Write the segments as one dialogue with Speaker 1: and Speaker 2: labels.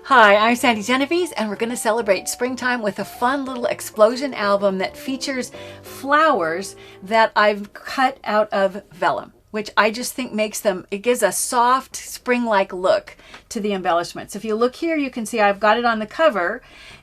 Speaker 1: Hi, I'm Sandi Genovese, and we're going to celebrate springtime with a fun little explosion album that features flowers that I've cut out of vellum, which I just think makes them, it gives a soft spring-like look to the embellishments. If you look here, you can see I've got it on the cover,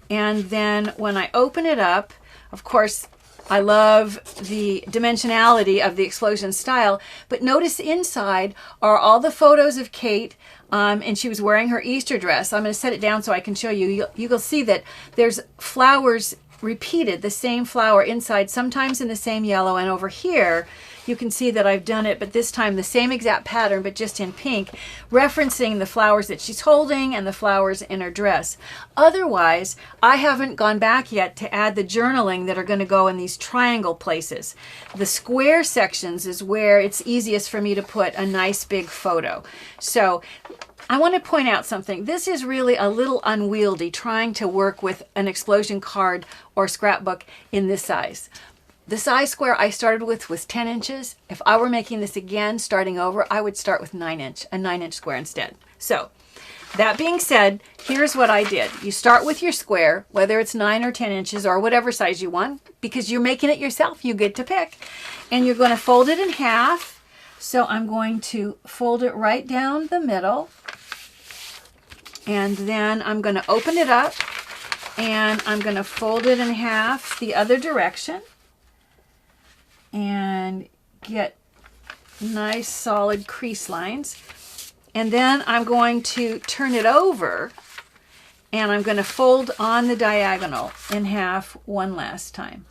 Speaker 1: and then when I open it up, of course, I love the dimensionality of the explosion style, but notice inside are all the photos of Kate, and she was wearing her Easter dress. I'm going to set it down so I can show you. You'll see that there's flowers repeated, the same flower inside, sometimes in the same yellow, and over here you can see that I've done it, but this time the same exact pattern, but just in pink, referencing the flowers that she's holding and the flowers in her dress. Otherwise, I haven't gone back yet to add the journaling that are going to go in these triangle places. The square sections is where it's easiest for me to put a nice big photo. So I want to point out something. This is really a little unwieldy trying to work with an explosion card or scrapbook in this size. The size square I started with was 10 inches. If I were making this again, starting over, I would start with a 9-inch square instead. So that being said, here's what I did. You start with your square, whether it's 9 or 10 inches or whatever size you want, because you're making it yourself, you get to pick. And you're going to fold it in half. So I'm going to fold it right down the middle. And then I'm going to open it up and I'm going to fold it in half the other direction and get nice solid crease lines. And then I'm going to turn it over and I'm going to fold on the diagonal in half one last time.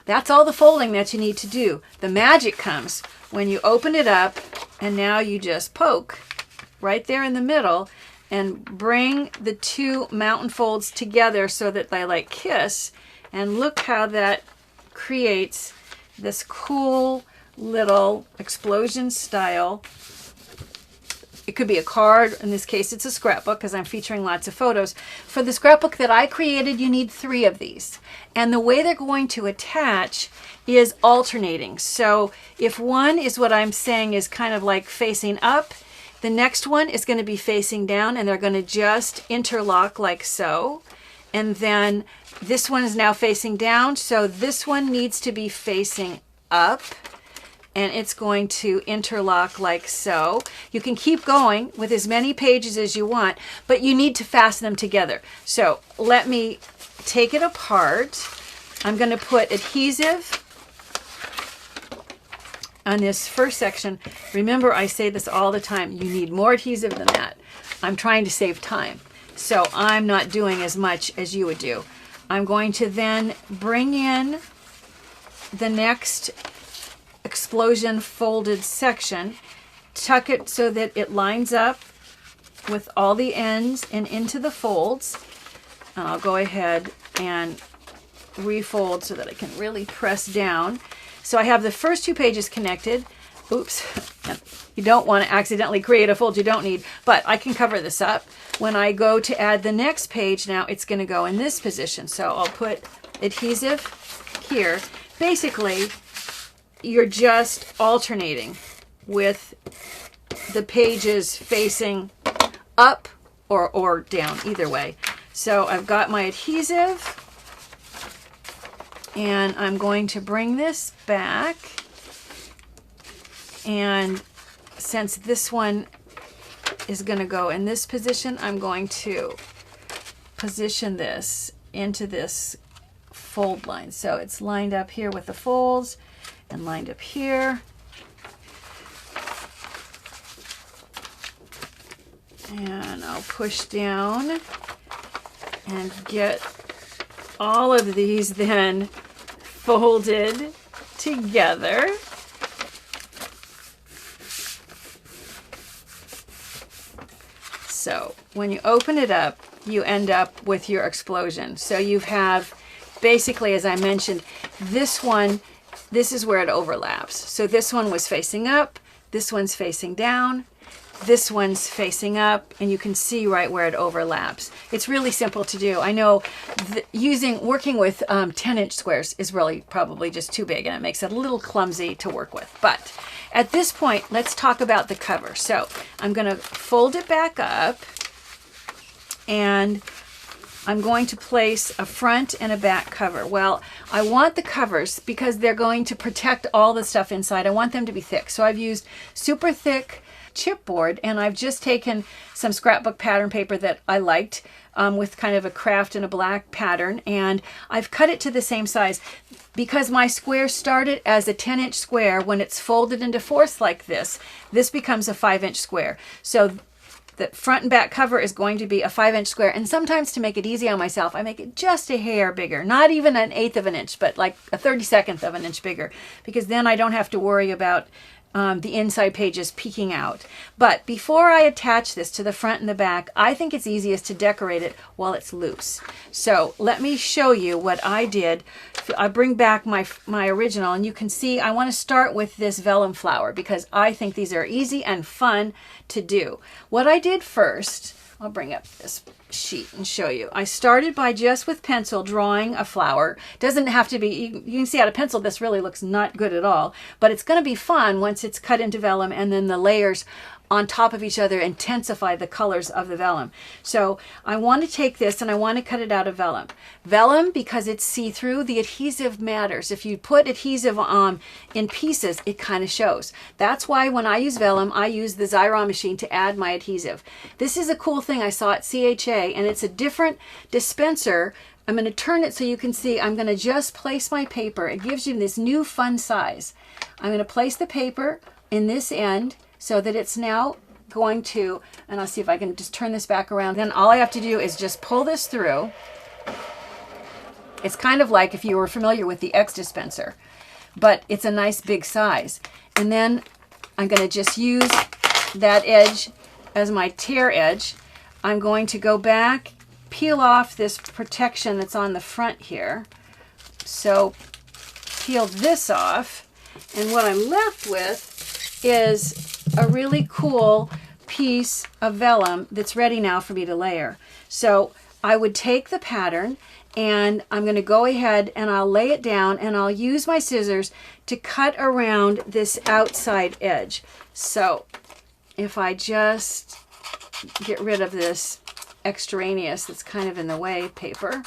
Speaker 1: That's all the folding that you need to do. The magic comes when you open it up and now you just poke right there in the middle and bring the two mountain folds together so that they like kiss. And look how that creates this cool little explosion style. It could be a card. In this case, it's a scrapbook because I'm featuring lots of photos. For the scrapbook that I created, you need 3 of these. And the way they're going to attach is alternating. So if one is what I'm saying is kind of like facing up, the next one is going to be facing down, and they're going to just interlock like so. And then this one is now facing down, so this one needs to be facing up, and it's going to interlock like so. You can keep going with as many pages as you want, but you need to fasten them together. So let me take it apart. I'm going to put adhesive on this first section. Remember, I say this all the time, you need more adhesive than that. I'm trying to save time, so I'm not doing as much as you would do. I'm going to then bring in the next explosion folded section, tuck it so that it lines up with all the ends and into the folds. I'll go ahead and refold so that I can really press down. So I have the first 2 pages connected. Oops, you don't want to accidentally create a fold you don't need, but I can cover this up. When I go to add the next page, now it's going to go in this position. So I'll put adhesive here. Basically, you're just alternating with the pages facing up or down, either way. So I've got my adhesive, and I'm going to bring this back. And since this one is going to go in this position, I'm going to position this into this fold line. So it's lined up here with the folds and lined up here. And I'll push down and get all of these then folded together. So when you open it up, you end up with your explosion. So you have basically, as I mentioned, this one, this is where it overlaps. So this one was facing up, this one's facing down, this one's facing up, and you can see right where it overlaps. It's really simple to do. I know working with 10-inch squares is really probably just too big, and it makes it a little clumsy to work with. But at this point, let's talk about the cover. So I'm going to fold it back up, and I'm going to place a front and a back cover. Well, I want the covers, because they're going to protect all the stuff inside, I want them to be thick. So I've used super thick chipboard, and I've just taken some scrapbook pattern paper that I liked with kind of a craft and a black pattern, and I've cut it to the same size. Because my square started as a 10-inch square, when it's folded into fourths like this becomes a 5-inch square. So the front and back cover is going to be a 5-inch square, and sometimes to make it easy on myself, I make it just a hair bigger, not even 1/8 of an inch, but like a 32nd of an inch bigger, because then I don't have to worry about the inside pages peeking out. But before I attach this to the front and the back, I think it's easiest to decorate it while it's loose. So let me show you what I did. I bring back my original, and you can see I want to start with this vellum flower, because I think these are easy and fun to do. What I did first, I'll bring up this sheet and show you. I started by just with pencil drawing a flower. Doesn't have to be, you can see out of pencil this really looks not good at all, but it's going to be fun once it's cut into vellum, and then the layers on top of each other intensify the colors of the vellum. So I want to take this and I want to cut it out of vellum. Vellum, because it's see-through, the adhesive matters. If you put adhesive on in pieces, it kind of shows. That's why when I use vellum, I use the Xyron machine to add my adhesive. This is a cool thing I saw at CHA, and it's a different dispenser. I'm going to turn it so you can see. I'm going to just place my paper. It gives you this new fun size. I'm going to place the paper in this end, so that it's now going to, and I'll see if I can just turn this back around. Then all I have to do is just pull this through. It's kind of like if you were familiar with the X dispenser, but it's a nice big size. And then I'm going to just use that edge as my tear edge. I'm going to go back, peel off this protection that's on the front here. So peel this off, and what I'm left with is a really cool piece of vellum that's ready now for me to layer. So I would take the pattern, and I'm going to go ahead and I'll lay it down, and I'll use my scissors to cut around this outside edge. So if I just get rid of this extraneous that's kind of in the way paper,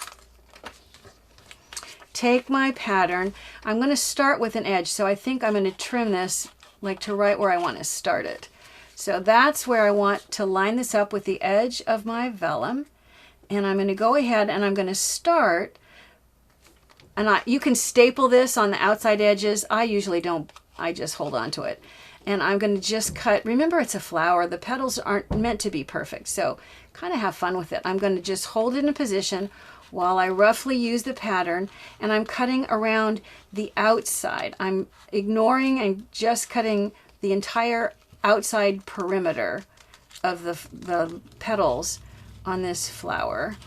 Speaker 1: take my pattern, I'm going to start with an edge. So I think I'm going to trim this like to right where I want to start it. So that's where I want to line this up with the edge of my vellum. And I'm going to go ahead and I'm going to start, and you can staple this on the outside edges. I usually don't, I just hold on to it. And I'm going to just cut, remember it's a flower, the petals aren't meant to be perfect, so kind of have fun with it. I'm going to just hold it in position while I roughly use the pattern, and I'm cutting around the outside. I'm ignoring and just cutting the entire outside perimeter of the petals on this flower.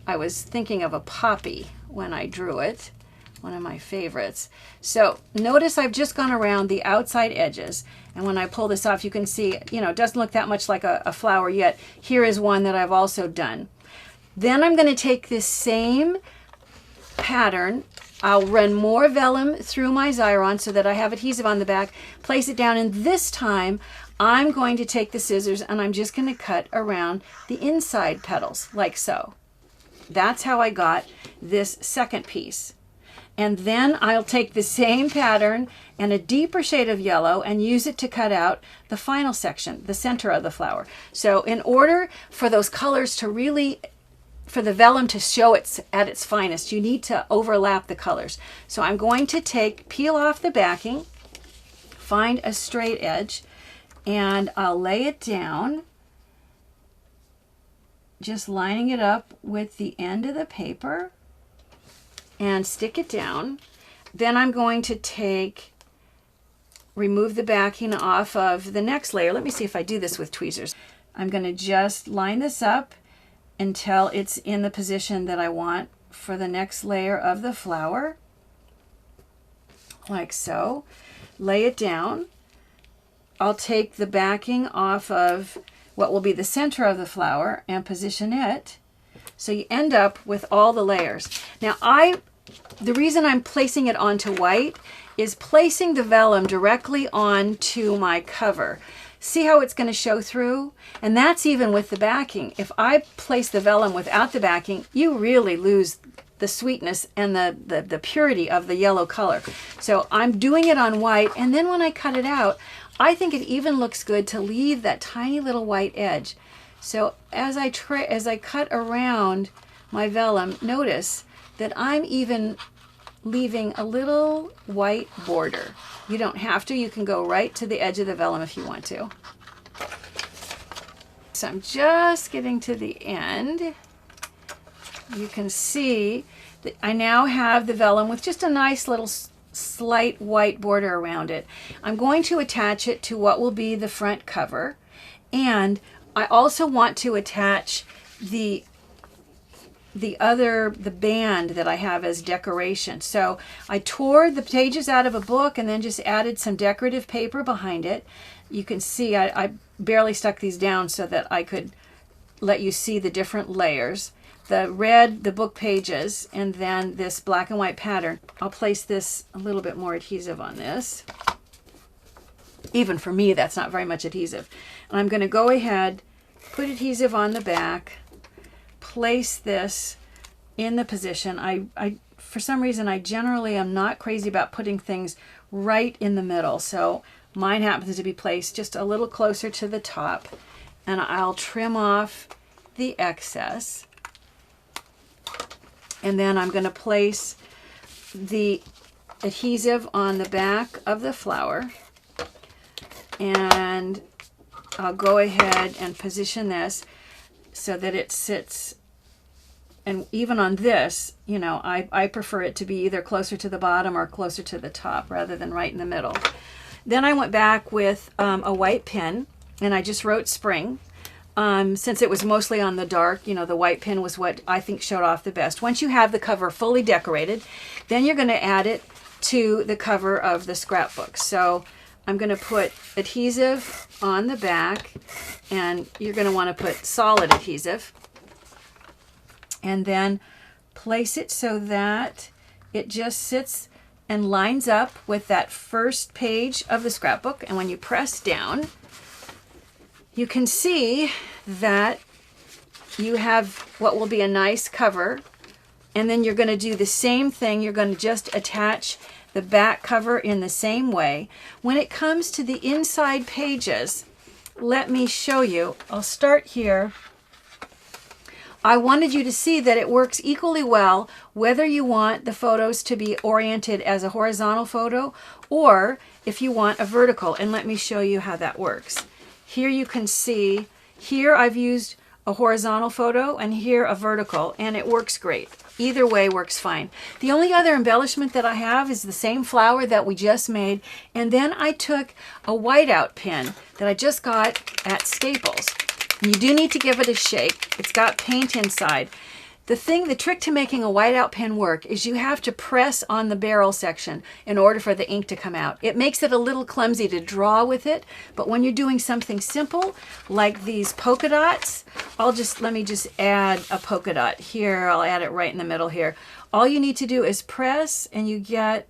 Speaker 1: I was thinking of a poppy when I drew it, one of my favorites. So notice I've just gone around the outside edges, and when I pull this off, you can see, it doesn't look that much like a flower yet. Here is one that I've also done. Then I'm going to take this same pattern, I'll run more vellum through my Xyron so that I have adhesive on the back, place it down, and this time I'm going to take the scissors and I'm just going to cut around the inside petals like so. That's how I got this second piece. And then I'll take the same pattern and a deeper shade of yellow and use it to cut out the final section, the center of the flower. So in order for those colors to really, for the vellum to show it's at its finest, you need to overlap the colors. So I'm going to peel off the backing, find a straight edge, and I'll lay it down, just lining it up with the end of the paper, and stick it down. Then I'm going to remove the backing off of the next layer. Let me see if I do this with tweezers. I'm going to just line this up until it's in the position that I want for the next layer of the flower, like so. Lay it down. I'll take the backing off of what will be the center of the flower and position it. So you end up with all the layers. Now the reason I'm placing it onto white is placing the vellum directly onto my cover. See how it's going to show through? And that's even with the backing. If I place the vellum without the backing, you really lose the sweetness and the purity of the yellow color. So I'm doing it on white, and then when I cut it out, I think it even looks good to leave that tiny little white edge. So as I cut around my vellum, notice that I'm even leaving a little white border. You don't have to. You can go right to the edge of the vellum if you want to. So I'm just getting to the end. You can see that I now have the vellum with just a nice little slight white border around it. I'm going to attach it to what will be the front cover, and I also want to attach the band that I have as decoration. So I tore the pages out of a book and then just added some decorative paper behind it. You can see I barely stuck these down so that I could let you see the different layers. The red, the book pages, and then this black and white pattern. I'll place this a little bit more adhesive on this. Even for me, that's not very much adhesive. And I'm going to go ahead, put adhesive on the back, place this in the position. I for some reason, I generally am not crazy about putting things right in the middle. So mine happens to be placed just a little closer to the top. And I'll trim off the excess. And then I'm going to place the adhesive on the back of the flower. And I'll go ahead and position this so that it sits. And even on this, you know, I prefer it to be either closer to the bottom or closer to the top rather than right in the middle. Then I went back with a white pen and I just wrote spring. Since it was mostly on the dark, you know, the white pen was what I think showed off the best. Once you have the cover fully decorated, then you're going to add it to the cover of the scrapbook. So I'm going to put adhesive on the back, and you're going to want to put solid adhesive. And then place it so that it just sits and lines up with that first page of the scrapbook. And when you press down, you can see that you have what will be a nice cover. And then you're going to do the same thing. You're going to just attach the back cover in the same way. When it comes to the inside pages, let me show you. I'll start here. I wanted you to see that it works equally well whether you want the photos to be oriented as a horizontal photo or if you want a vertical. And let me show you how that works. Here you can see, here I've used a horizontal photo and here a vertical, and it works great. Either way works fine. The only other embellishment that I have is the same flower that we just made, and then I took a whiteout pen that I just got at Staples. You do need to give it a shake. It's got paint inside. The trick to making a whiteout pen work is you have to press on the barrel section in order for the ink to come out. It makes it a little clumsy to draw with it, but when you're doing something simple like these polka dots, let me just add a polka dot here. I'll add it right in the middle here. All you need to do is press, and you have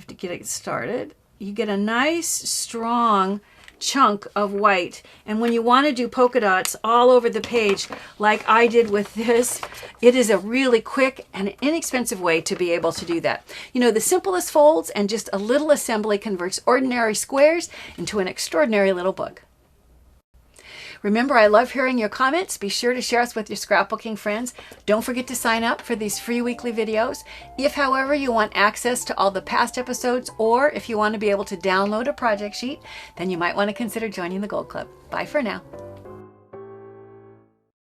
Speaker 1: to get it started. You get a nice strong chunk of white, and when you want to do polka dots all over the page like I did with this, it is a really quick and inexpensive way to be able to do that. You know, the simplest folds and just a little assembly converts ordinary squares into an extraordinary little book. Remember, I love hearing your comments. Be sure to share us with your scrapbooking friends. Don't forget to sign up for these free weekly videos. If, however, you want access to all the past episodes, or if you want to be able to download a project sheet, then you might want to consider joining the Gold Club. Bye for now.